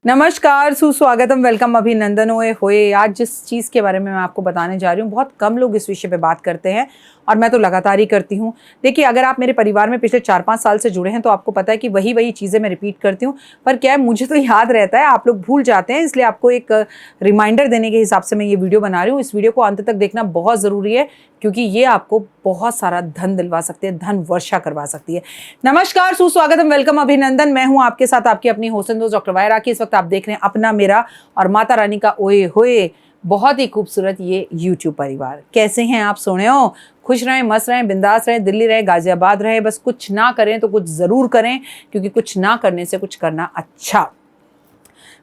नमस्कार, सुस्वागतम, वेलकम, अभिनंदन होए। आज जिस चीज़ के बारे में मैं आपको बताने जा रही हूँ, बहुत कम लोग इस विषय पे बात करते हैं और मैं तो लगातार ही करती हूँ। देखिए, अगर आप मेरे परिवार में पिछले 4-5 साल से जुड़े हैं तो आपको पता है कि वही चीज़ें मैं रिपीट करती हूँ। पर क्या है, मुझे तो याद रहता है, आप लोग भूल जाते हैं, इसलिए आपको एक रिमाइंडर देने के हिसाब से मैं ये वीडियो बना रही हूँ। इस वीडियो को अंत तक देखना बहुत ज़रूरी है क्योंकि ये आपको बहुत सारा धन दिलवा सकती है, धन वर्षा करवा सकती है। नमस्कार, सुस्वागतम, वेलकम, अभिनंदन। मैं हूँ आपके साथ आपकी अपनी होस्ट दोस्त डॉक्टर वाई राखी। इस वक्त आप देख रहे हैं अपना, मेरा और माता रानी का ओए होए बहुत ही खूबसूरत ये YouTube परिवार। कैसे हैं आप? सोने हो, खुश रहें, मस्त रहें, बिंदास रहें, दिल्ली रहे, गाजियाबाद रहे, बस कुछ ना करें तो कुछ ज़रूर करें, क्योंकि कुछ ना करने से कुछ करना अच्छा।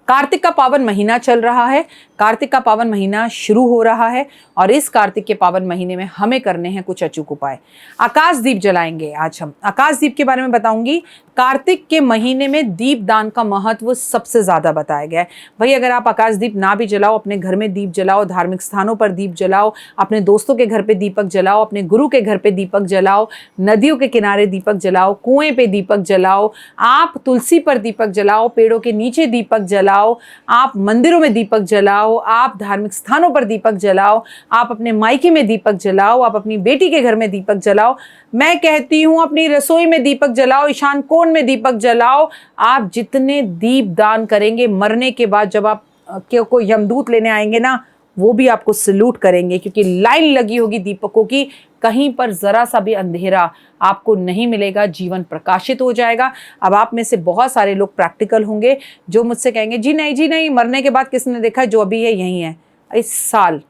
कार्तिक का पावन महीना चल रहा है, कार्तिक का पावन महीना शुरू हो रहा है और इस कार्तिक के पावन महीने में हमें करने हैं कुछ अचूक उपाय। आकाश दीप जलाएंगे आज हम। आकाश दीप के बारे में बताऊंगी। कार्तिक के महीने में दीप दान का महत्व सबसे ज़्यादा बताया गया है। भाई, अगर आप आकाश दीप ना भी जलाओ, अपने घर में दीप जलाओ, धार्मिक स्थानों पर दीप जलाओ, अपने दोस्तों के घर पे दीपक जलाओ, अपने गुरु के घर पे दीपक जलाओ, नदियों के किनारे दीपक जलाओ, कुएं पे दीपक जलाओ, आप तुलसी पर दीपक जलाओ, पेड़ों के नीचे दीपक जलाओ, आप मंदिरों में दीपक जलाओ, आप धार्मिक स्थानों पर दीपक जलाओ, आप अपने मायके में दीपक जलाओ, आप अपनी बेटी के घर में दीपक जलाओ, मैं कहती हूँ अपनी रसोई में दीपक जलाओ, ईशान कोण में दीपक जलाओ। आप जितने दीप दान करेंगे, मरने के बाद जब आप को यमदूत लेने आएंगे ना, वो भी आपको सल्यूट करेंगे, क्योंकि लाइन लगी होगी दीपकों की। कहीं पर जरा सा भी अंधेरा आपको नहीं मिलेगा, जीवन प्रकाशित हो जाएगा। अब आप में से बहुत सारे लोग प्रैक्टिकल होंगे जो मुझसे कहेंगे, जी नहीं, मरने के बाद किसने देखा है, जो अभी है यही है। इस साल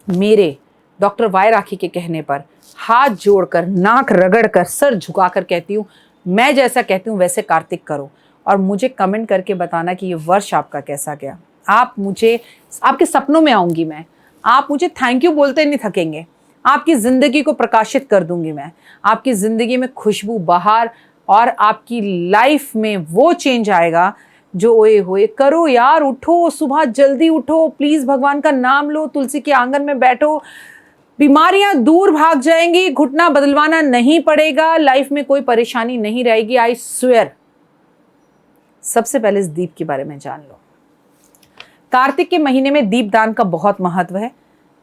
मेरे डॉक्टर वाई राखी के कहने पर हाथ जोड़कर, नाक रगड़कर, सर झुकाकर कहती हूँ, मैं जैसा कहती हूँ वैसे कार्तिक करो और मुझे कमेंट करके बताना कि ये वर्ष आपका कैसा गया। आप मुझे, आपके सपनों में आऊँगी मैं, आप मुझे थैंक यू बोलते नहीं थकेंगे। आपकी ज़िंदगी को प्रकाशित कर दूंगी मैं, आपकी ज़िंदगी में खुशबू, बहार और आपकी लाइफ में वो चेंज आएगा जो ओए होए। करो यार, उठो, सुबह जल्दी उठो, प्लीज़ भगवान का नाम लो, तुलसी के आंगन में बैठो, बीमारियां दूर भाग जाएंगी, घुटना बदलवाना नहीं पड़ेगा, लाइफ में कोई परेशानी नहीं रहेगी। I swear. सबसे पहले इस दीप के बारे में जान लो। कार्तिक के महीने में दीप दान का बहुत महत्व है।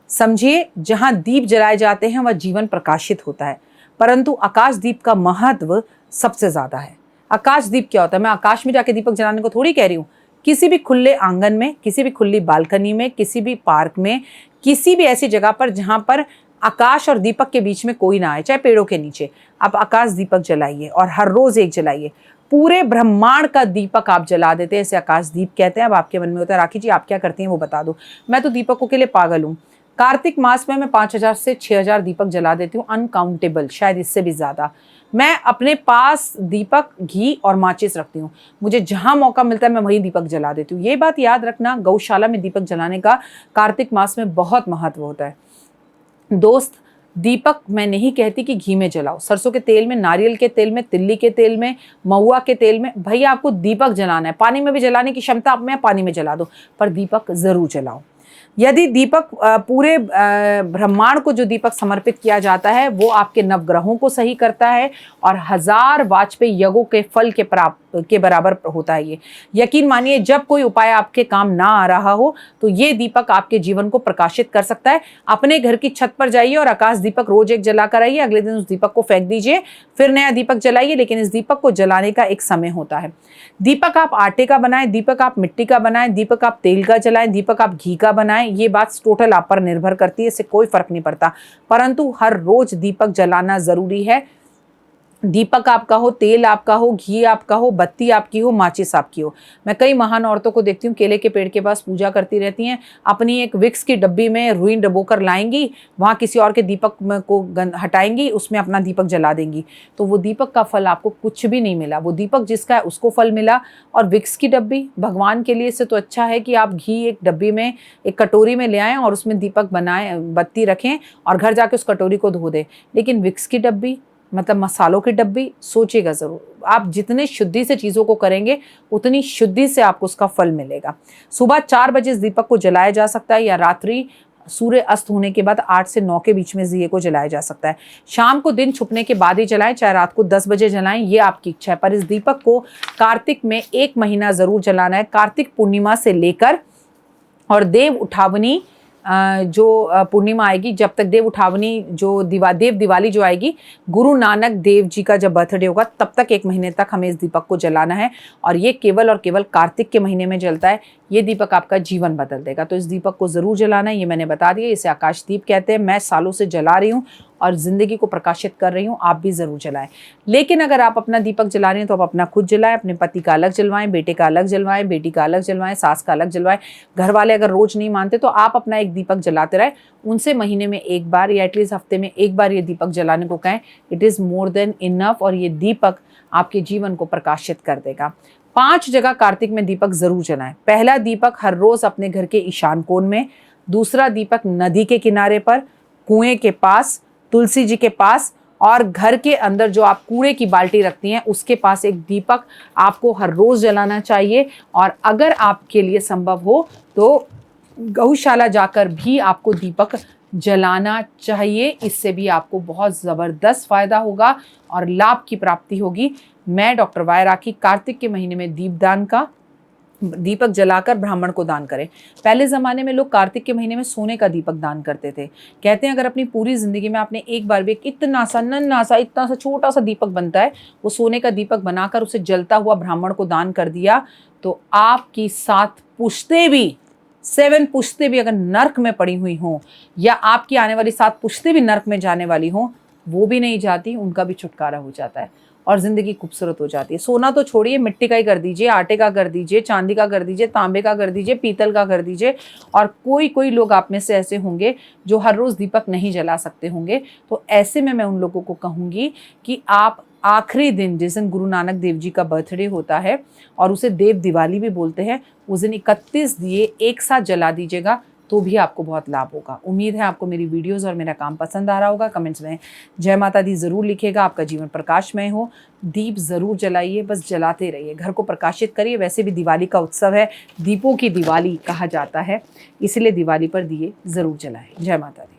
समझिए, जहां दीप जलाए जाते हैं वह जीवन प्रकाशित होता है, परंतु आकाश दीप का महत्व सबसे ज्यादा है। आकाश दीप क्या होता है? मैं आकाश में जाके दीपक जलाने को थोड़ी कह रही हूँ। किसी भी खुले आंगन में, किसी भी खुली बालकनी में, किसी भी पार्क में, किसी भी ऐसी जगह पर जहां पर आकाश और दीपक के बीच में कोई ना आए, चाहे पेड़ों के नीचे, आप आकाश दीपक जलाइए और हर रोज एक जलाइए। पूरे ब्रह्मांड का दीपक आप जला देते हैं, इसे आकाश दीप कहते हैं। अब आपके मन में होता है, राखी जी आप क्या करती हैं वो बता दो। मैं तो दीपकों के लिए पागल हूँ। कार्तिक मास में मैं 5000 से 6000 दीपक जला देती हूँ, अनकाउंटेबल, शायद इससे भी ज़्यादा। मैं अपने पास दीपक, घी और माचिस रखती हूँ। मुझे जहाँ मौका मिलता है मैं वहीं दीपक जला देती हूँ। ये बात याद रखना, गौशाला में दीपक जलाने का कार्तिक मास में बहुत महत्व होता है। दोस्त, दीपक मैं नहीं कहती कि घी में जलाओ, सरसों के तेल में, नारियल के तेल में, तिल्ली के तेल में, महुआ के तेल में। भैया आपको दीपक जलाना है, पानी में भी जलाने की क्षमता आप में, पानी में जला दो, पर दीपक ज़रूर जलाओ। यदि दीपक, पूरे ब्रह्मांड को जो दीपक समर्पित किया जाता है वो आपके नवग्रहों को सही करता है और 1000 वाजपेयी यज्ञों के फल के बराबर होता है ये। यकीन मानिए, जब कोई उपाय आपके काम ना आ रहा हो तो ये दीपक आपके जीवन को प्रकाशित कर सकता है। अपने घर की छत पर जाइए और आकाश दीपक रोज एक जला कर आइए, अगले दिन उस दीपक को फेंक दीजिए, फिर नया दीपक जलाइए, लेकिन इस दीपक को जलाने का एक समय होता है। दीपक आप आटे का बनाएं, दीपक आप मिट्टी का बनाएं, दीपक आप तेल का जलाएं, दीपक आप घी का बनाएं, ये बात टोटल आप पर निर्भर करती है, इससे कोई फर्क नहीं पड़ता, परंतु हर रोज दीपक जलाना जरूरी है। दीपक आपका हो, तेल आपका हो, घी आपका हो, बत्ती आपकी हो, माचिस आपकी हो। मैं कई महान औरतों को देखती हूँ, केले के पेड़ के पास पूजा करती रहती हैं, अपनी एक विक्स की डब्बी में रुई डबोकर लाएंगी, वहाँ किसी और के दीपक को हटाएंगी, उसमें अपना दीपक जला देंगी, तो वो दीपक का फल आपको कुछ भी नहीं मिला। वो दीपक जिसका है उसको फल मिला। और विक्स की डब्बी भगवान के लिए से तो अच्छा है कि आप घी एक डब्बी में, एक कटोरी में ले आएँ और उसमें दीपक बनाएं, बत्ती रखें और घर जाके उस कटोरी को धो दें। लेकिन विक्स की डब्बी, मतलब मसालों की डब्बी, सोचिएगा ज़रूर। आप जितने शुद्धि से चीज़ों को करेंगे उतनी शुद्धि से आपको उसका फल मिलेगा। सुबह 4 बजे इस दीपक को जलाया जा सकता है या रात्रि सूर्य अस्त होने के बाद 8 से 9 के बीच में इस दिए को जलाया जा सकता है। शाम को दिन छुपने के बाद ही जलाएं, चाहे रात को 10 बजे जलाएं, ये आपकी इच्छा है। पर इस दीपक को कार्तिक में 1 महीना ज़रूर जलाना है। कार्तिक पूर्णिमा से लेकर और देव उठावनी जो पूर्णिमा आएगी, जब तक देव उठावनी जो देव दिवाली जो आएगी, गुरु नानक देव जी का जब बर्थडे होगा तब तक 1 महीने तक हमें इस दीपक को जलाना है। और ये केवल और केवल कार्तिक के महीने में जलता है। ये दीपक आपका जीवन बदल देगा। तो इस दीपक को ज़रूर जलाना है, ये मैंने बता दिया। इसे आकाश दीप कहते हैं। मैं सालों से जला रही हूँ और ज़िंदगी को प्रकाशित कर रही हूँ, आप भी ज़रूर जलाएं। लेकिन अगर आप अपना दीपक जला रहे हैं तो आप अपना खुद जलाएं, अपने पति का अलग जलवाएं, बेटे का अलग जलवाएं, बेटी का अलग जलवाएं, सास का अलग जलवाएं। घर वाले अगर रोज़ नहीं मानते तो आप अपना एक दीपक जलाते रहें। उनसे महीने में 1 बार या एटलीस्ट हफ्ते में 1 बार ये दीपक जलाने को कहें। It is more than enough. और ये दीपक आपके जीवन को प्रकाशित कर देगा। 5 जगह कार्तिक में दीपक ज़रूर जलाएं। पहला दीपक हर रोज़ अपने घर के ईशान कोण में, दूसरा दीपक नदी के किनारे पर, कुएं के पास, तुलसी जी के पास, और घर के अंदर जो आप कूड़े की बाल्टी रखती हैं उसके पास एक दीपक आपको हर रोज़ जलाना चाहिए। और अगर आपके लिए संभव हो तो गौशाला जाकर भी आपको दीपक जलाना चाहिए। इससे भी आपको बहुत ज़बरदस्त फ़ायदा होगा और लाभ की प्राप्ति होगी। मैं डॉक्टर वाई राखी कार्तिक के महीने में दीपदान का दीपक जलाकर ब्राह्मण को दान करें। पहले ज़माने में लोग कार्तिक के महीने में सोने का दीपक दान करते थे। कहते हैं अगर अपनी पूरी ज़िंदगी में आपने एक बार भी इतना सा नन्हा सा इतना सा छोटा सा दीपक बनता है, वो सोने का दीपक बनाकर उसे जलता हुआ ब्राह्मण को दान कर दिया, तो आपकी 7 पुश्तें भी 7 पुश्तें भी अगर नर्क में पड़ी हुई हों या आपकी आने वाली 7 पुश्तें भी नर्क में जाने वाली हों, वो भी नहीं जाती, उनका भी छुटकारा हो जाता है और ज़िंदगी खूबसूरत हो जाती है। सोना तो छोड़िए, मिट्टी का ही कर दीजिए, आटे का कर दीजिए, चांदी का कर दीजिए, तांबे का कर दीजिए, पीतल का कर दीजिए। और कोई लोग आप में से ऐसे होंगे जो हर रोज़ दीपक नहीं जला सकते होंगे, तो ऐसे में मैं उन लोगों को कहूँगी कि आप आखिरी दिन, जिस दिन गुरु नानक देव जी का बर्थडे होता है और उसे देव दिवाली भी बोलते हैं, उस दिन 31 दिए एक साथ जला दीजिएगा, तो भी आपको बहुत लाभ होगा। उम्मीद है आपको मेरी वीडियोस और मेरा काम पसंद आ रहा होगा। कमेंट्स में जय माता दी ज़रूर लिखिएगा। आपका जीवन प्रकाशमय हो। दीप ज़रूर जलाइए, बस जलाते रहिए, घर को प्रकाशित करिए। वैसे भी दिवाली का उत्सव है, दीपों की दिवाली कहा जाता है, इसलिए दिवाली पर दिए ज़रूर जलाएं। जय माता दी।